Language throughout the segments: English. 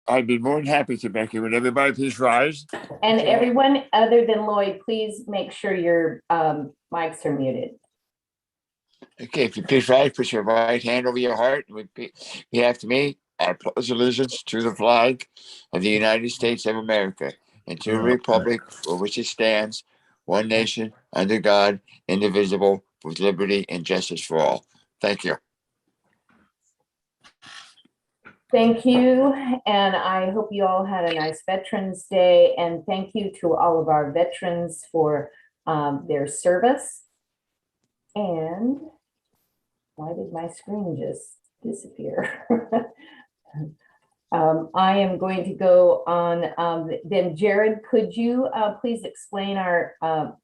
I'd be more than happy to, Becky. Would everybody please rise? And everyone other than Lloyd, please make sure your mics are muted. Okay, if you please rise, put your right hand over your heart. Repeat after me. I pledge allegiance to the flag of the United States of America and to the republic for which it stands, one nation, under God, indivisible, with liberty and justice for all. Thank you. Thank you, and I hope you all had a nice Veterans Day, and thank you to all of our veterans for their service. And why did my screen just disappear? I am going to go on. Then Jared, could you please explain the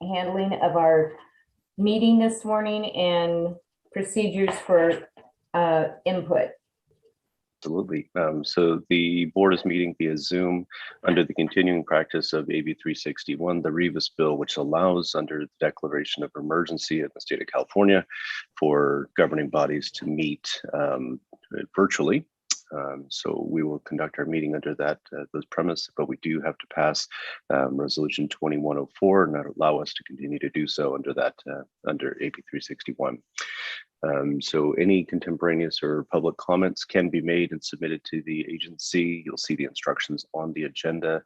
handling of our meeting this morning and procedures for input? Absolutely. So the board is meeting via Zoom under the continuing practice of AB 361, the Rivas bill, which allows under the declaration of emergency in the state of California for governing bodies to meet virtually. So we will conduct our meeting under those premises, but we do have to pass resolution 2104 and not allow us to continue to do so under under AB 361. So any contemporaneous or public comments can be made and submitted to the agency. You'll see the instructions on the agenda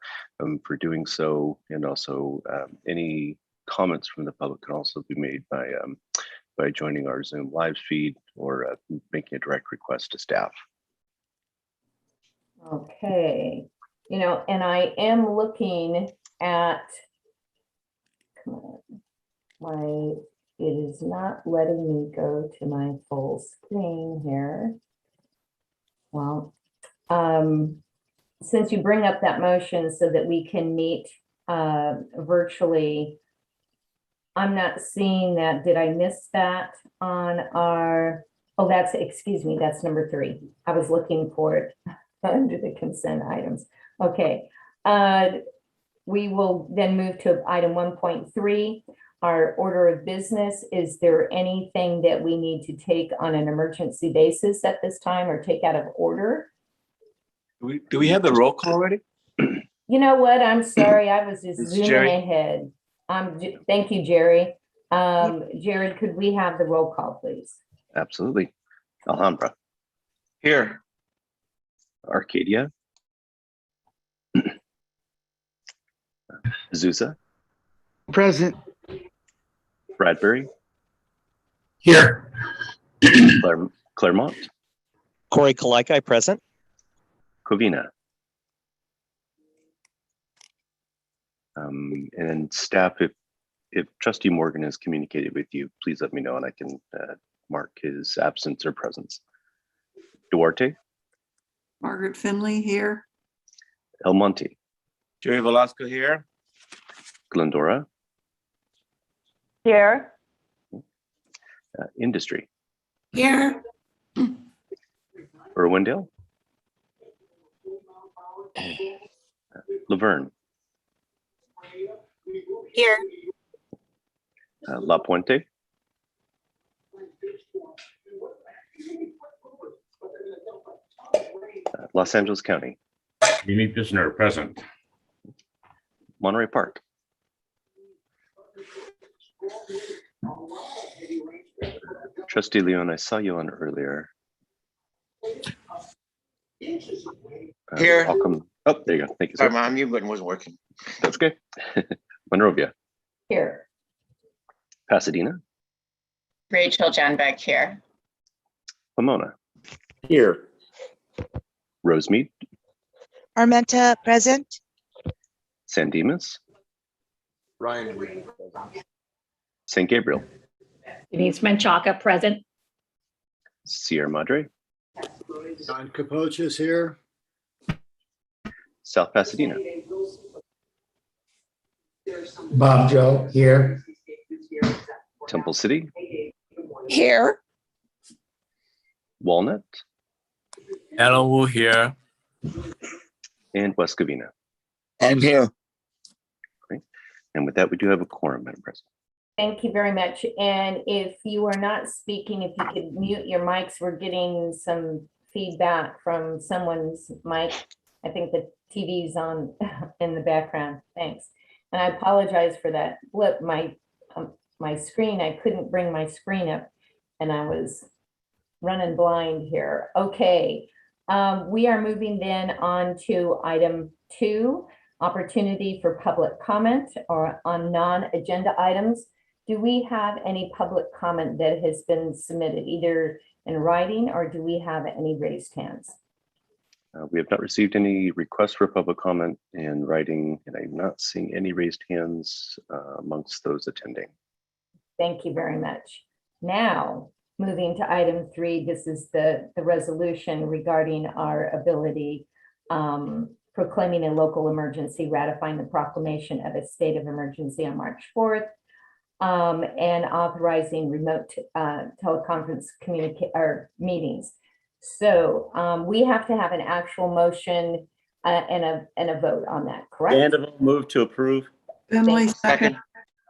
for doing so, and also any comments from the public can also be made by joining our Zoom live feed or making a direct request to staff. Okay, and I am looking at it is not letting me go to my full screen here. Well, since you bring up that motion so that we can meet virtually, I'm not seeing that. Did I miss that on our, oh, excuse me, that's number 3. I was looking for it under the consent items. Okay, we will then move to item 1.3. Our order of business. Is there anything that we need to take on an emergency basis at this time or take out of order? Do we have the roll call already? You know what? I'm sorry. I was just It's zooming Jerry. ahead. Thank you, Jerry. Jared, could we have the roll call, please? Absolutely. Alhambra. Here. Arcadia. Azusa. Present. Bradbury. Here. Claremont. Corey Kalaikai, present. Covina. And staff, if Trustee Morgan has communicated with you, please let me know and I can mark his absence or presence. Duarte. Margaret Finley here. El Monte. Jerry Velasco here. Glendora. Here. Industry. Here. Irwindale. Laverne. Here. La Puente. Los Angeles County. Unique listener present. Monterey Park. Trustee Leon, I saw you on earlier. Here. Welcome. Oh, there you go. Thank you, sir. Sorry, my mute button wasn't working. That's okay. Monrovia. Here. Pasadena. Rachel Janbeck here. Pomona. Here. Rosemead. Armenta, present. San Dimas. Ryan. San Gabriel. Denise Menchaca, present. Sierra Madre. Don Capoche is here. South Pasadena. Bob Joe here. Temple City. Here. Walnut. Alan Wu here. And West Covina. I'm here. Great. And with that, we do have a quorum, Madam President. Thank you very much. And if you are not speaking, if you could mute your mics, we're getting some feedback from someone's mic. I think the TV's on in the background. Thanks. And I apologize for that blip. My screen, I couldn't bring my screen up and I was running blind here. Okay. We are moving then on to item 2, opportunity for public comment or on non-agenda items. Do we have any public comment that has been submitted either in writing or do we have any raised hands? We have not received any requests for public comment in writing, and I'm not seeing any raised hands amongst those attending. Thank you very much. Now, moving to item 3, this is the resolution regarding our ability proclaiming a local emergency, ratifying the proclamation of a state of emergency on March 4th, and authorizing remote teleconference meetings. So we have to have an actual motion and a vote on that, correct? Vanderbilt move to approve. Finley, Thank second.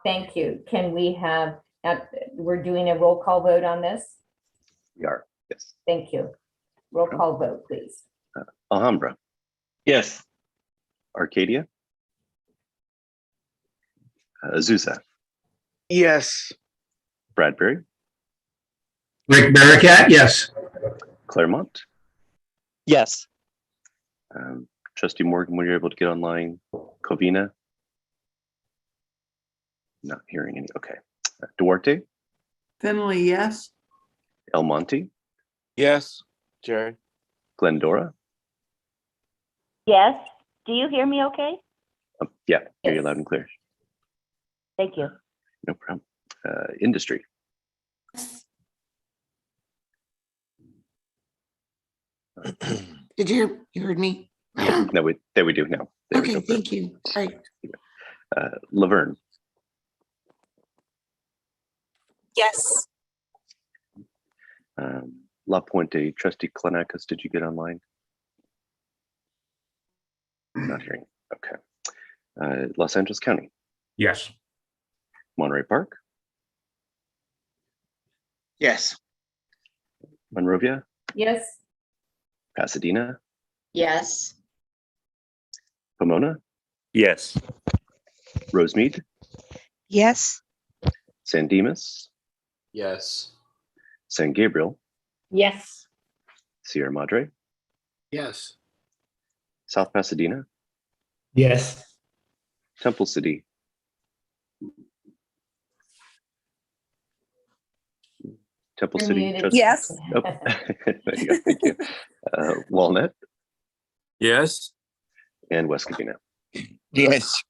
Thank you. Can we have, we're doing a roll call vote on this? We are, yes. Thank you. Roll call vote, please. Alhambra, Yes. Arcadia, Azusa, Yes. Bradbury, Rick Barricat, yes. Claremont, Yes. Trustee Morgan, were you able to get online? Covina? Not hearing any, okay. Duarte, Finley, yes. El Monte, Yes. Jerry. Glendora? Yes. Do you hear me okay? Yeah, hear you Yes. loud and clear. Thank you. No problem. Industry, Did you heard me? yeah, no, there we do now. There we Okay, go. thank you. All right. Laverne, Yes. La Puente, Trustee Klenakis, did you get online? Not hearing, okay. Los Angeles County, Yes. Monterey Park, Yes. Monrovia, Yes, Pasadena, Yes. Pomona, Yes. Rosemead, Yes. San Dimas, Yes. San Gabriel, Yes. Sierra Madre, Yes. South Pasadena, Yes. Temple City, Temple you're City, muted. Yes. Oh, there you go, thank you. Walnut Yes. and West Covina. Yes.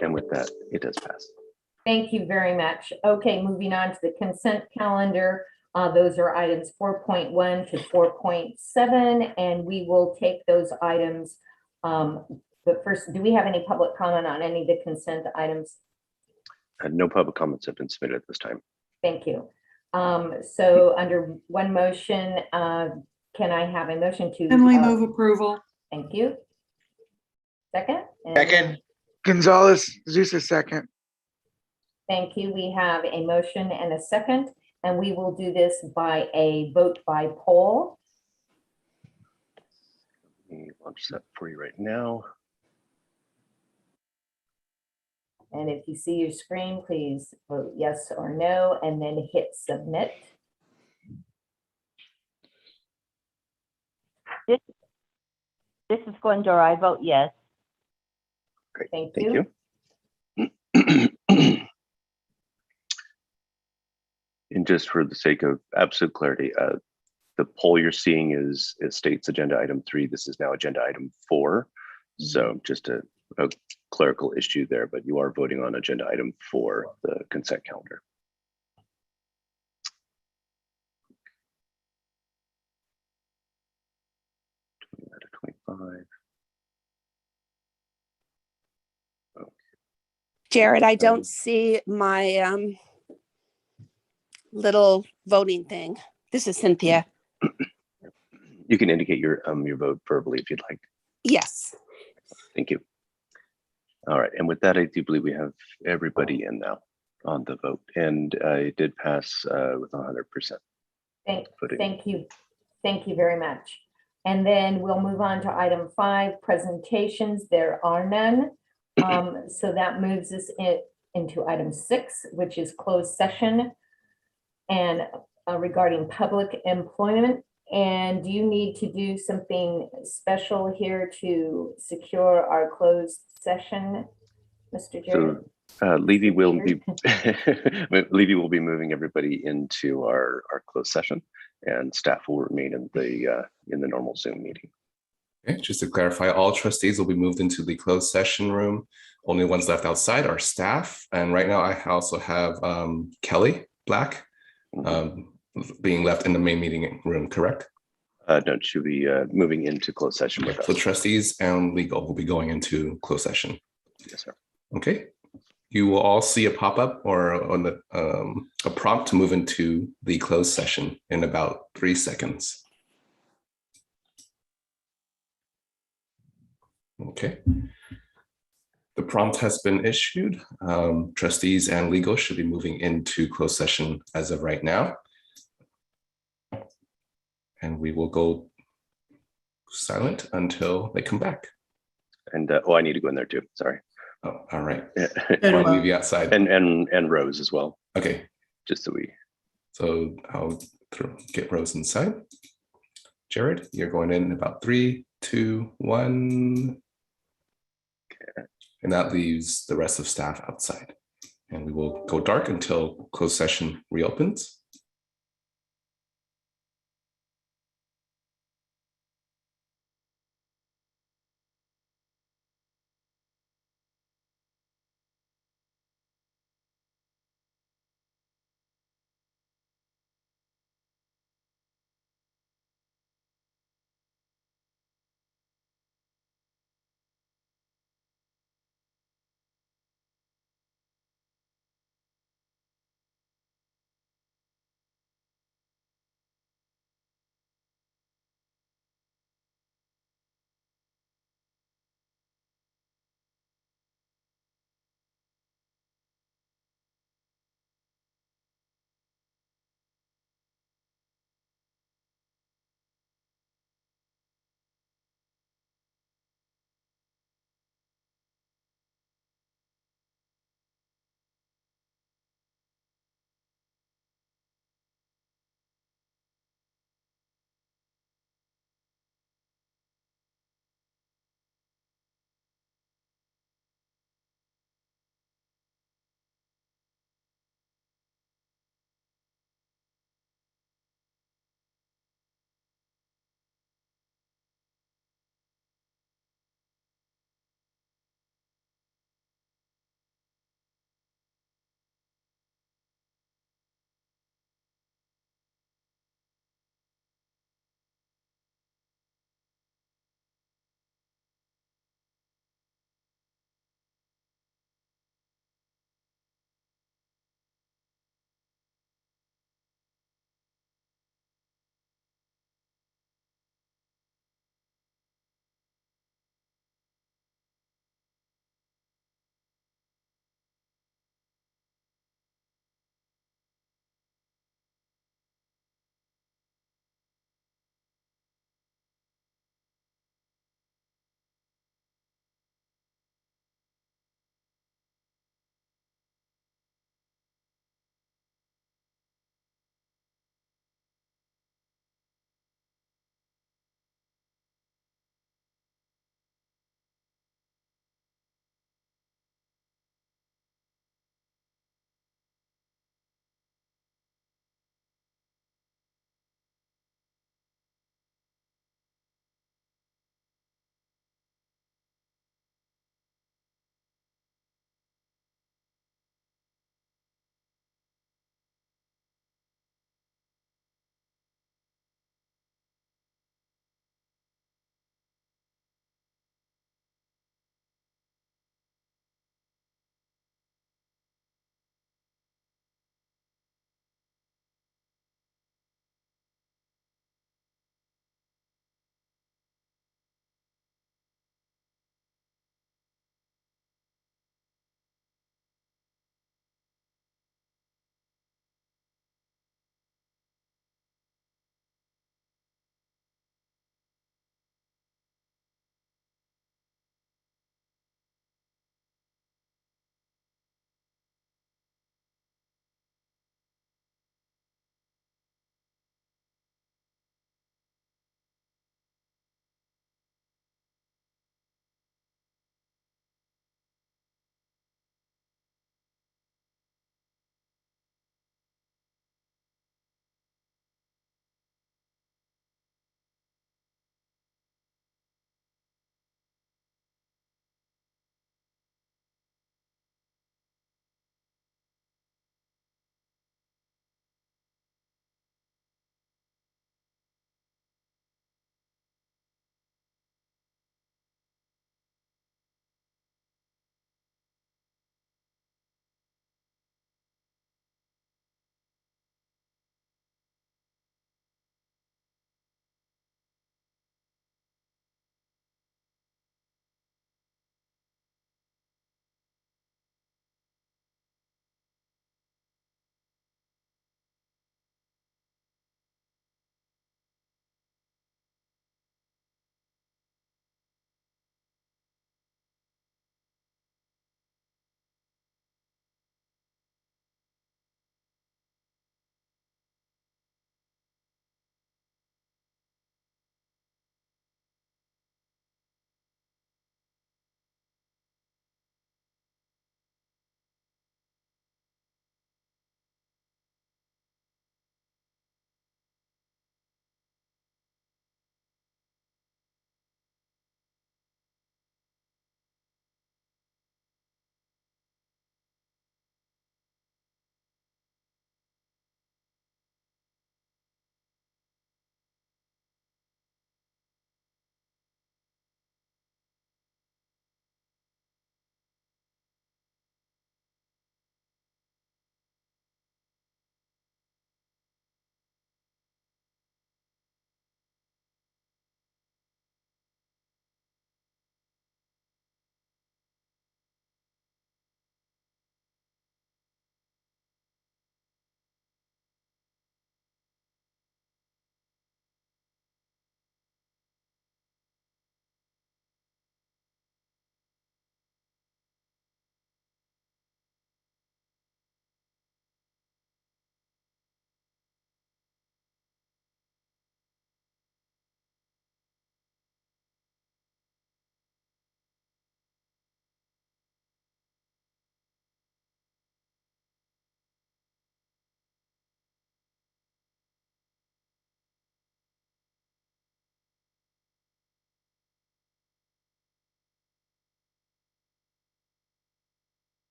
And with that, it does pass. Thank you very much. Okay, moving on to the consent calendar. Those are items 4.1 to 4.7, and we will take those items. But first, do we have any public comment on any of the consent items? No public comments have been submitted at this time. Thank you. So under one motion, can I have a motion to? Finley, move approval. Thank you. Second? And Second. Gonzalez, Zusa, second. Thank you. We have a motion and a second, and we will do this by a vote by poll. Let me launch that for you right now. And if you see your screen, please vote yes or no, and then hit submit. This is Glendora. I vote yes. Great, Thank thank you. you. And just for the sake of absolute clarity, the poll you're seeing is states agenda item 3. This is now agenda item 4. So just a clerical issue there, but you are voting on agenda item 4, the consent calendar. Out of 25. Jared, I don't see my little voting thing. This is Cynthia. You can indicate your vote verbally if you'd like. Yes. Thank you. All right, and with that, I do believe we have everybody in now on the vote, and it did pass with 100%. Thank you. Thank you very much. And then we'll move on to item 5, presentations. There are none. So that moves us into item 6, which is closed session and regarding public employment. And do you need to do something special here to secure our closed session, Mr. Jared? So Levy will be moving everybody into our closed session, and staff will remain in the normal Zoom meeting. Okay, just to clarify, all trustees will be moved into the closed session room. Only ones left outside are staff. And right now I also have Kelly Black being left in the main meeting room, correct? No, she'll be moving into closed session with us. So trustees and legal will be going into closed session. Yes, sir. Okay. You will all see a pop-up or on the a prompt to move into the closed session in about 3 seconds. Okay. The prompt has been issued. Trustees and legal should be moving into closed session as of right now. And we will go silent until they come back. And oh, I need to go in there too. Sorry. Oh, all right. Yeah. I'll leave you outside. And Rose as well. Okay. Just so we. So I'll get Rose inside. Jared, you're going in about 3, 2, 1. Okay. And that leaves the rest of staff outside. And we will go dark until closed session reopens.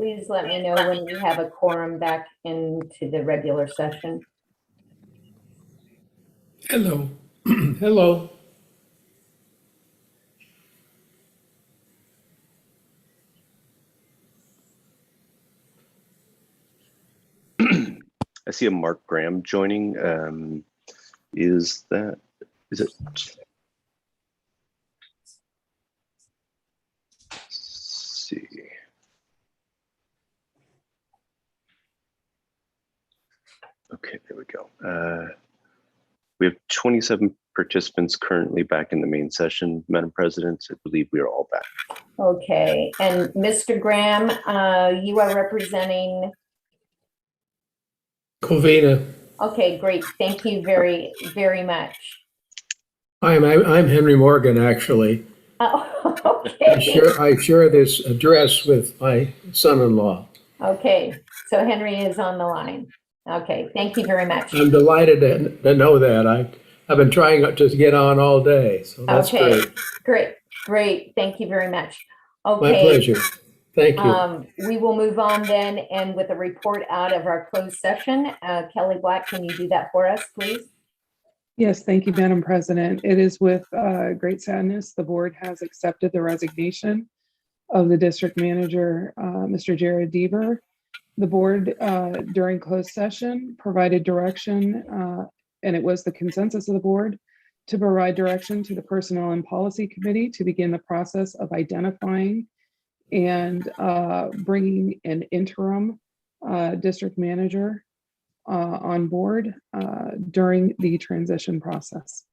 Please let me know when we have a quorum back into the regular session. Hello. Hello. I see a Mark Graham joining. Is it? Let's see. Okay, there we go. We have 27 participants currently back in the main session, Madam President. I believe we are all back. Okay, and Mr. Graham, you are representing. Covina. Okay, great. Thank you very, very much. I'm Henry Morgan, actually. Oh, okay. I share this address with my son-in-law. Okay, so Henry is on the line. Okay, thank you very much. I'm delighted to know that. I've been trying to get on all day, so that's Okay, great. great. Thank you very much. Okay. My pleasure. Thank you. We will move on then, and with a report out of our closed session. Kelly Black, can you do that for us, please? Yes, thank you, Madam President. It is with great sadness the board has accepted the resignation of the district manager, Mr. Jared Deaver. The board during closed session provided direction, and it was the consensus of the board to provide direction to the Personnel and Policy Committee to begin the process of identifying and bringing an interim district manager on board during the transition process.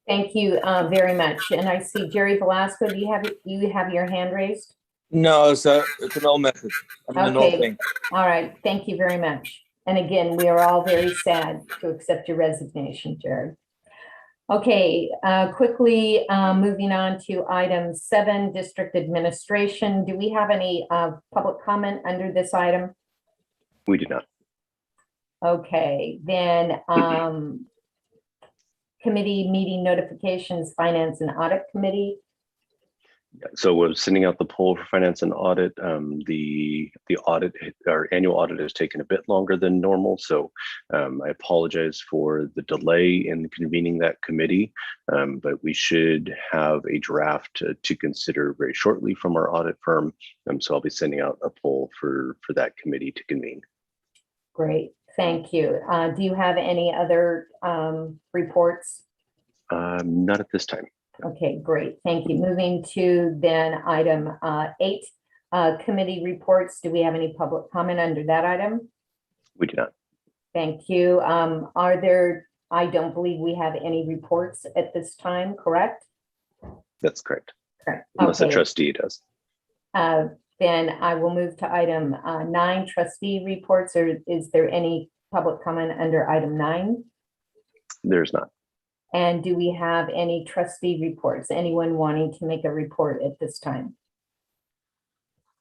Thank you very much. And I see Jerry Velasco, do you have your hand raised? No, it's an old message. An old Okay, thing. all right, thank you very much. And again, we are all very sad to accept your resignation, Jared. Okay, quickly moving on to item 7, district administration. Do we have any public comment under this item? We do not. Okay, then committee meeting notifications, finance and audit committee. So we're sending out the poll for finance and audit. The audit, our annual audit, has taken a bit longer than normal. So I apologize for the delay in convening that committee, but we should have a draft to consider very shortly from our audit firm. So I'll be sending out a poll for that committee to convene. Great, thank you. Do you have any other reports? Not at this time. Okay, great. Thank you. Moving to then item 8, committee reports. Do we have any public comment under that item? We do not. Thank you. Are there, I don't believe we have any reports at this time, correct? That's correct. Correct. Unless the Okay. trustee does. Then I will move to item 9, trustee reports. Or is there any public comment under item 9? There's not. And do we have any trustee reports? Anyone wanting to make a report at this time?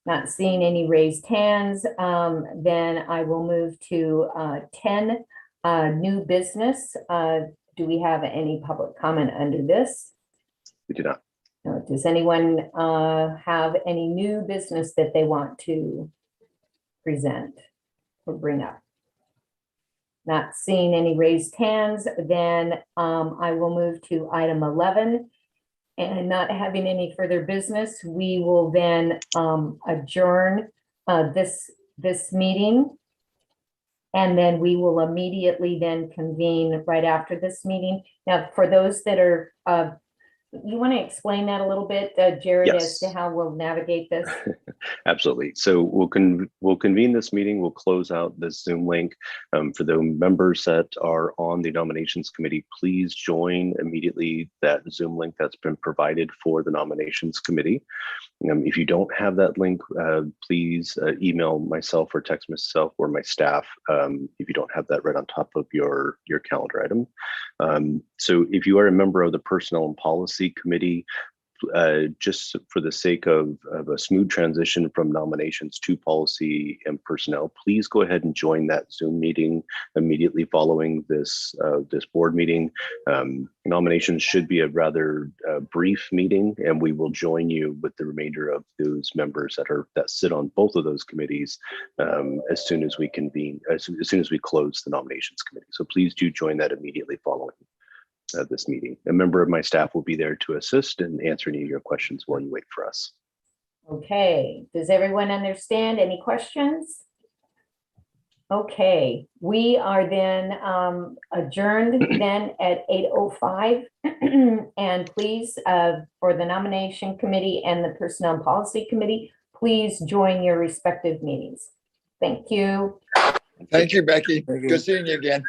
Not seeing any raised hands. Then I will move to 10, new business. Do we have any public comment under this? We do not. No. Does anyone have any new business that they want to present or bring up? Not seeing any raised hands, then I will move to item 11. And not having any further business, we will then adjourn this meeting. And then we will immediately then convene right after this meeting. Now, for those that are, you want to explain that a little bit, Jared, Yes. as to how we'll navigate this? Absolutely. So we'll convene this meeting. We'll close out this Zoom link. For the members that are on the nominations committee, please join immediately that Zoom link that's been provided for the nominations committee. If you don't have that link, please email myself or text myself or my staff if you don't have that right on top of your calendar item. So if you are a member of the Personnel and Policy Committee, just for the sake of a smooth transition from nominations to policy and personnel, please go ahead and join that Zoom meeting immediately following this board meeting. Nominations should be a rather brief meeting, and we will join you with the remainder of those members that sit on both of those committees as soon as we convene, as soon as we close the nominations committee. So please do join that immediately following this meeting. A member of my staff will be there to assist and answer any of your questions while you wait for us. Okay, does everyone understand? Any questions? Okay, we are then adjourned then at 8:05. And please, for the nomination committee and the personnel and policy committee, please join your respective meetings. Thank you. Thank you, Becky. Thank you. Good seeing you again.